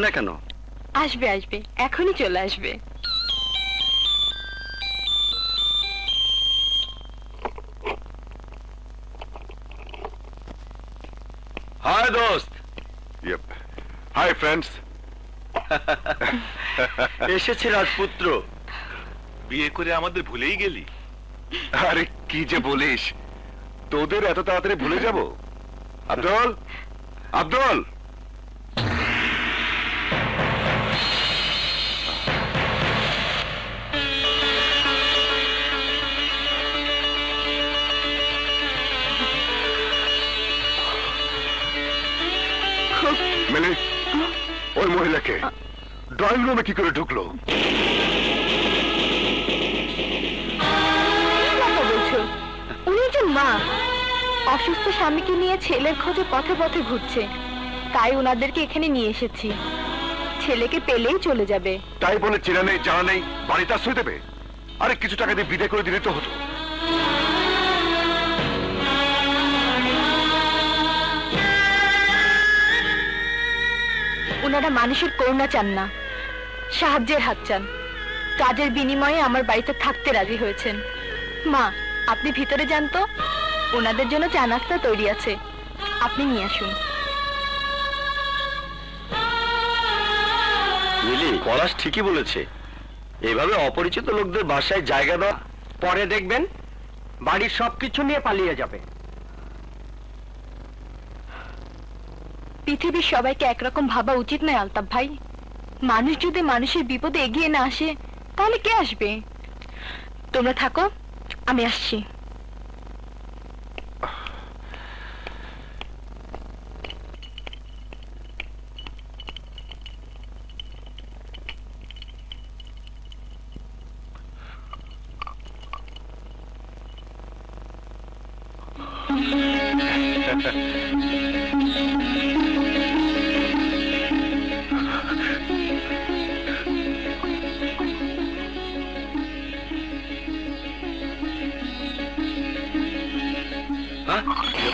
না কেন? আসবে আসবে, এখনই চলে আসবে। হাই দোস্ত। Hi friends. এসেছে রাজপুত্র। বিয়ে করে আমাদের ভুলেই গেলি? আরে কি যে বলিস, তোদের এত তাড়াতাড়ি ভুলে যাব? আব্দুল, আব্দুল, মিলি, ওই মহিলাকে ড্রয়িং রুমে কি করে ঢুকলো? উনি একজন মা, অসুস্থ স্বামীকে নিয়ে ছেলের খোঁজে পথে পথে ঘুরছে, তাই ওনাদেরকে এখানে নিয়ে এসেছি। ছেলেকে পেলেই চলে যাবে। তাই বলে চেনা নেই জানা নেই বাড়িতে আশ্রয় দেবে? আরে কিছু টাকা দিয়ে বিদায় করে দিলে তো হতো। ওনারা মানুষের করুণা চান না, সাহায্যের হাত চান। কাজের বিনিময়ে আমার বাড়িতে থাকতে রাজি হয়েছেন। মা, আপনি ভিতরে যান তো, ওনাদের জন্য চা নাস্তা তৈরি আছে, আপনি নিয়ে আসুন। মিলি, পলাশ ঠিকই বলেছে, এভাবে অপরিচিত লোকদের বাসায় জায়গা দেওয়া, পরে দেখবেন বাড়ির সবকিছু নিয়ে পালিয়ে যাবে। পৃথিবীর সবাইকে একরকম ভাবা উচিত নয় আলতাফ ভাই। মানুষ যদি মানুষের বিপদে এগিয়ে না আসে, তাহলে কে আসবে? তোমরা থাকো, আমি আসছি।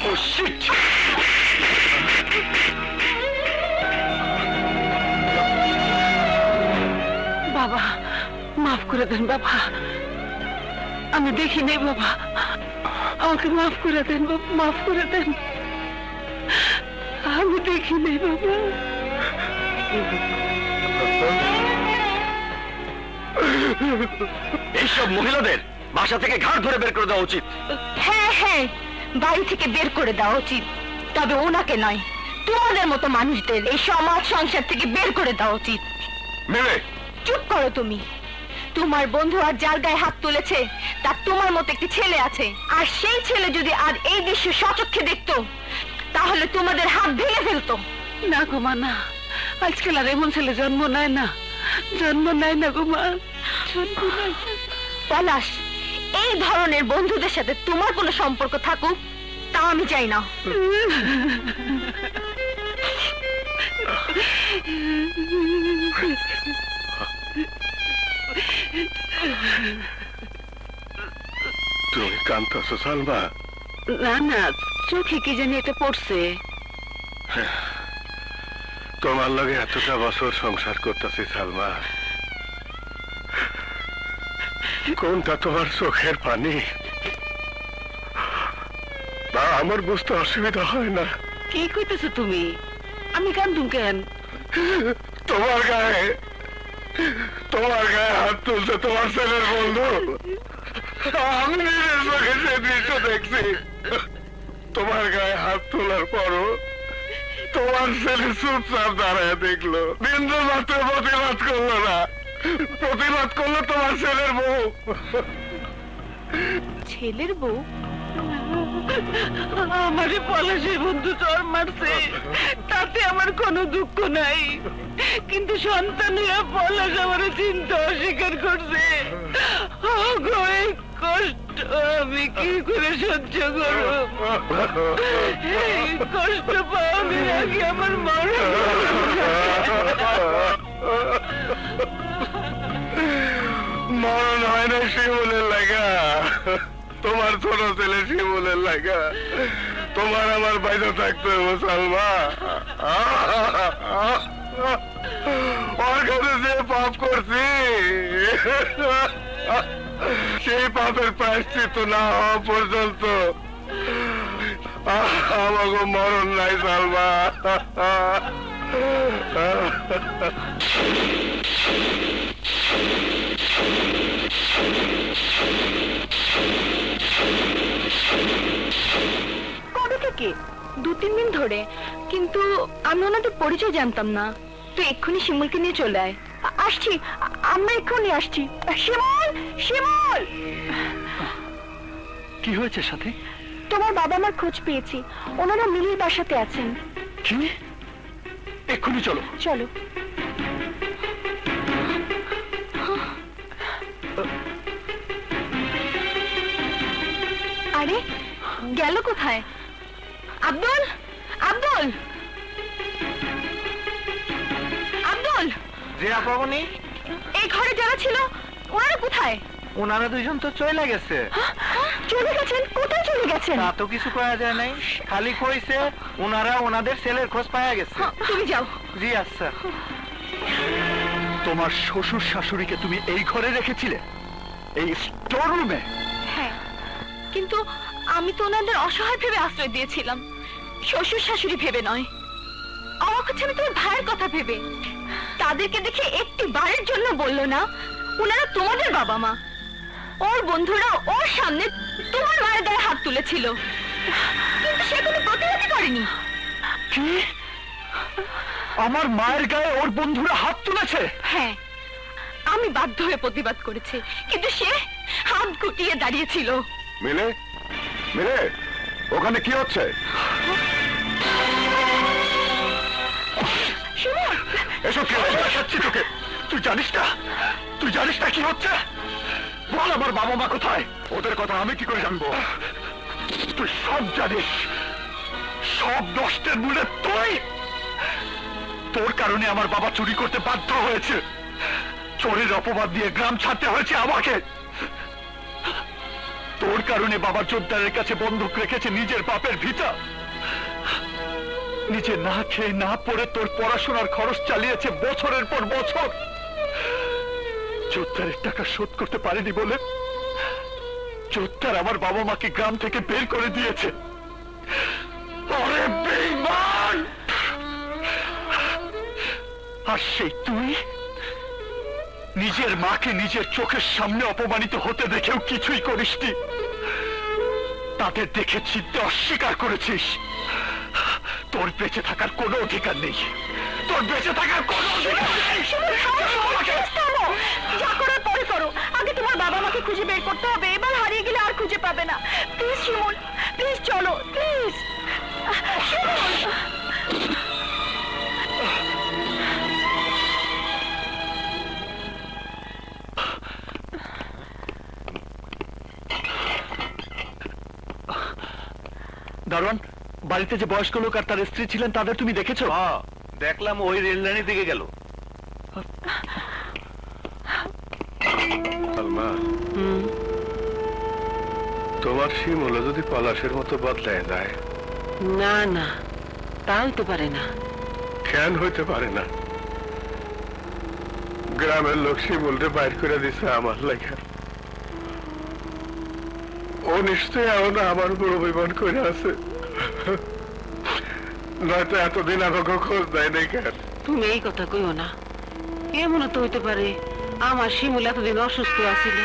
Oh shit! বাবা, মাফ করে দেন বাবা, আমি দেখি নেই বাবা, আমাকে মাফ করে দেন বাবা, মাফ করে দেন, আমি দেখি নেই বাবা। এইসব মহিলাদের বাসা থেকে ঘাট ধরে বের করে দেওয়া উচিত। হ্যাঁ হ্যাঁ, বাড়ি থেকে বের করে দেওয়া উচিত, তবে ওনাকে নয়, তোমাদের মতো মানুষদের এই সমাজ সংসার থেকে বের করে দেওয়া উচিত। মিলে, চুপ করো তুমি। তোমার বন্ধু আর যার গায়ে হাত তুলেছে তার তোমার মতো একটি ছেলে আছে, আর সেই ছেলে যদি আর এই দৃশ্য সচক্ষে দেখতো, তাহলে তোমাদের হাত ভেঙে ফেলতো। না গো মা, না, আজকাল আর এমন ছেলে জন্ম নেয় না, জন্ম নেয় না গো মা, জন্ম নেয় না। পলাশ, এই ধরনের বন্ধুদের সাথে তোমার কোনো সম্পর্ক থাকুক তা আমি চাই না। তুমি কাঁদতেছো সালমা? না না, চোখে কি জানি এটা পড়ছে। তোমার লগে এতটা বছর সংসার করতেছি সালমা, কোনটা তোমার চোখের পানি বা আমার বুঝতে অসুবিধা হয় না? কি কইতেছো তুমি? আমি কান্দুম কেন? তোমার গায়ে হাত তুলছে তোমার ছেলের বন্ধু, আমি নিজের চোখে সে দৃশ্য দেখছি। তোমার গায়ে হাত তোলার পরও তোমার ছেলে চুপচাপ দাঁড়ায় দেখলো, বিন্দু মাত্র প্রতিবাদ করলো না। প্রতিবাদ করলো তোমার ছেলের বউ। ছেলের বউ? আমারে পলাশের বন্ধু চর মারছে, তাতে আমার কোনো দুঃখ নাই, কিন্তু সন্তান হইয়া পলাশ আমার চিন্তা অস্বীকার করছে। ওগো, এই কষ্ট আমি কি করে সহ্য করব? এই কষ্ট পাওয়ার আগে আমার মরণ। মরণ হয় না শিমুলের লাগা, তোমার ছোট ছেলে শিমুলের লাগা তোমার আমার বাইরে থাকতে হবে সালমা। ওর কাছে যে পাপ করছি সেই পাপের প্রায়শ্চিত্ত না হওয়া পর্যন্ত আমাকে মরণ নাই সালমা। কবে থেকে? 2-3 দিন ধরে, কিন্তু আমি ওনাদের পরিচয় জানতাম না। তুই এক্ষুনি শিমুলকে নিয়ে চলে আয়। আসছি, আমরা এক্ষুনি আসছি। শিমুল, শিমুল! কি হয়েছে সাথে? তোমার বাবা মার খোঁজ পেয়েছি, ওনারা মিলির বাসাতে আছেন। কি? এক্ষুনি চলো। চলো। আরে গেল কোথায়? আব্দুল, আব্দুল, আব্দুল! যে আপামনি, এই ঘরে যারা ছিল ওনারা কোথায়? ওনারা দুইজন তো চলে গেছে। চলে গেছেন? কোথায় চলে গেছেন? তা তো কিছু করা যায় নাই, খালি কইছে ওনারা ওনাদের ছেলের খোঁজ পাওয়া গেছে। তুমি যাও। জি আচ্ছা। তোমার শ্বশুর শাশুড়িকে তুমি এই ঘরে রেখেছিলে, এই স্টোর রুমে? হ্যাঁ, কিন্তু আমি তো ওনাদের অসহায় ভেবে আশ্রয় দিয়েছিলাম, শ্বশুর শাশুড়ি ভেবে নয়। অবাক হচ্ছে আমি তোমার ভাইয়ের কথা ভেবে। তাদেরকে দেখে একটি বারের জন্য বললো না ওনারা তোমাদের বাবা মা। ওর বন্ধুরা ওর সামনে তোমার মায়ের গায়ে হাত তুলেছিল, কিন্তু সে কোনো প্রতিবাদই করেনি। কি? আমার মায়ের গায়ে ওর বন্ধুরা হাত তুলেছে? হ্যাঁ, আমি বাধ্য হয়ে প্রতিবাদ করেছি, কিন্তু সে হাত গুটিয়ে দাঁড়িয়েছিল। মিলে, মিলে, ওখানে কি হচ্ছে? শিমুল! এসব কি হচ্ছে? দেখাচ্ছি তোকে। তুই জানিস না, তুই জানিস না কি হচ্ছে? বল আমার বাবা মা কোথায়? ওদের কথা আমি কি করে জানবো? তুই সব জানিস, সব নষ্টের মূলে তুই। তোর কারণে আমার বাবা চুরি করতে বাধ্য হয়েছে, চোরের অপবাদ দিয়ে গ্রাম ছাড়তে হয়েছে আমাকে। তোর কারণে বাবা জোরদারের কাছে বন্দুক রেখেছে নিজের বাপের ভিটা। নিজে না খেয়ে না পড়ে তোর পড়াশোনার খরচ চালিয়েছে বছরের পর বছর। জোরদারের টাকা শোধ করতে পারেনি বলে জোরদার আমার বাবা মাকে গ্রাম থেকে বের করে দিয়েছে। আরে বেঈমান! আর সেই তুই নিজের মাকে নিজের চোখের সামনে অপমানিত হতে দেখেও কিছুই করিসনি, তাদের দেখে চিনতে অস্বীকার করেছিস। তোর বেঁচে থাকার কোনো অধিকার নেই, তোর বেঁচে থাকার কোনো অধিকার নেই। যা করার পরে করো, আগে তোমার বাবা মাকে খুঁজে বের করতে হবে। এবার হারিয়ে গেলে আর খুঁজে পাবে না। প্লিজ শিমুল, প্লিজ চলো, প্লিজ। দারোয়ান, বাড়িতে যে বয়স্ক লোক আর তার স্ত্রী ছিলেন তাদের তুমি দেখেছো? দেখলাম, ওই রেললাইনের দিকে গেল। সালমা, তোমার শিমুল যদি পলাশের মতো বদলায় যায়? না না, তা হইতে পারে না। কেন হইতে পারে না? গ্রামের লোক শিমুলরে বাইর করে দিছে আমার লেখা। ও নিশ্চয়ই এমন আমার উপর অভিমান করে আছে, নয়তো এতদিন আমাকে খোঁজ দেয় নাই কেন? তুমি এই কথা কইও না। এমন তো হইতে পারে আমার শিমুল এতদিন অসুস্থ আছিল।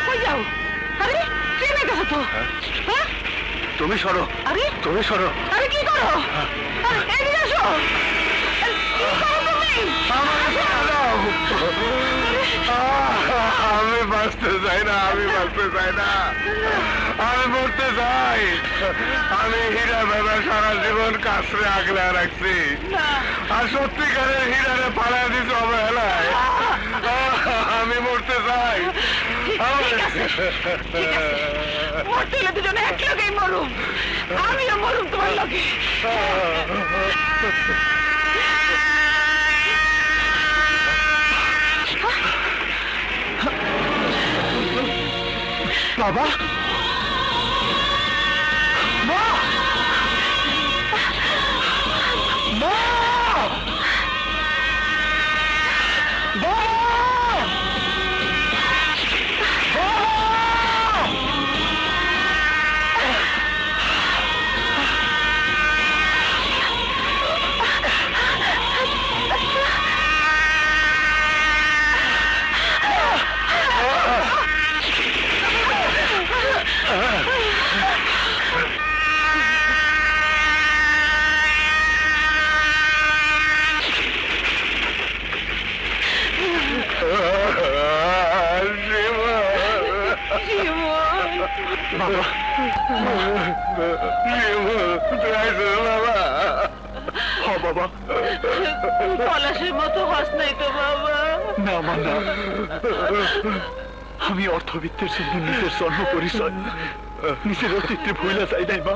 কই যাও? আরে ট্রেনে গেছো তো? হ্যাঁ? তুমি সরো, আরে তুমি সরো। আরে কি করো? আরে এদিকে আসো। আরে, কি করো তুমি? আমি বাঁচতে চাই না, আমি বাঁচতে চাই না, আমি মরতে চাই। আমি হীরা দাদা সারা জীবন কাছরে আগলে রাখছি, আর সত্যিকারের হীরারে পাড়া দিতে অবহেলায় আমি মরতে চাই। ঠিক আছে, ঠিক আছে। মরতে হলে দুজনে এক লগেই মরুম। আমিও মরুম তোমার লগে। বাবা, মা, মা, বাবা, বাবা হ বাবা, পলাশের মতো হস নাই তো বাবা। না মা না, আমি অর্থবিত্তের জন্য নিজের জন্ম পরিচয় নিজের অতীতে ভুলা যাই নাই মা।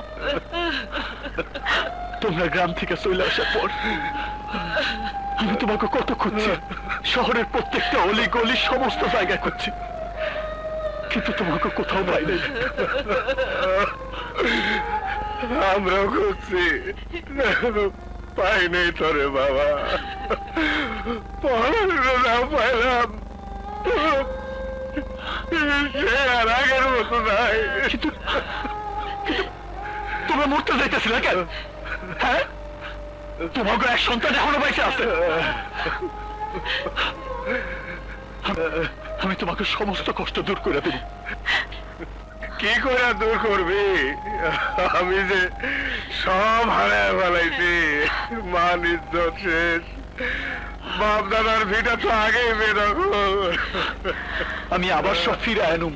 তোমরা গ্রাম থেকে চলে আসার পর আমি তোমাকে কত খুঁজছি, শহরের প্রত্যেকটা অলি গলি সমস্ত জায়গায় খুঁজছি, কিন্তু তোমাকে কোথাও পাই নাই। আমরাও খুঁজছি, পাই নাই তোরে বাবা। পড়াশোনা পাইলাম, সে আর আগের মতো নাই। কিন্তু তোমরা মরতে যাইতেছিলে কেন? হ্যাঁ, তোমাকে এক সন্তান এখনো বাইসে আছে। আমি তোমাকে সমস্ত কষ্ট দূর করে দেব। কি করে দূর করবি? আমি যে সব হারায় ফেলাইছি, মান ইজ্জত শেষ, বাপ দাদার ভিটা তো আগেই বেরোবো। আমি আবার সব ফিরে আনুম,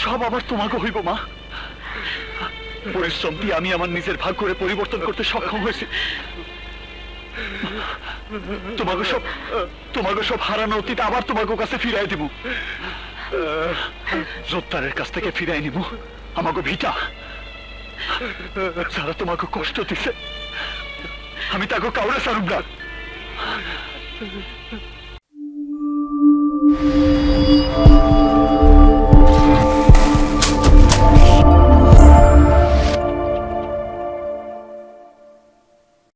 সব আবার তোমাকে হইব মা। পরিশ্রম দিয়ে আমি আমার নিজের ভাগ্যরে পরিবর্তন করতে সক্ষম হয়েছি। তোমাকে সব হারানো অতীত আবার তোমাকে কাছে ফিরাই দিব। জোত্তারের কাছ থেকে ফিরাই নিব আমাকে ভিটা। যারা তোমাকে কষ্ট দিছে আমি তাকে কাউরে ছাড়ুম না।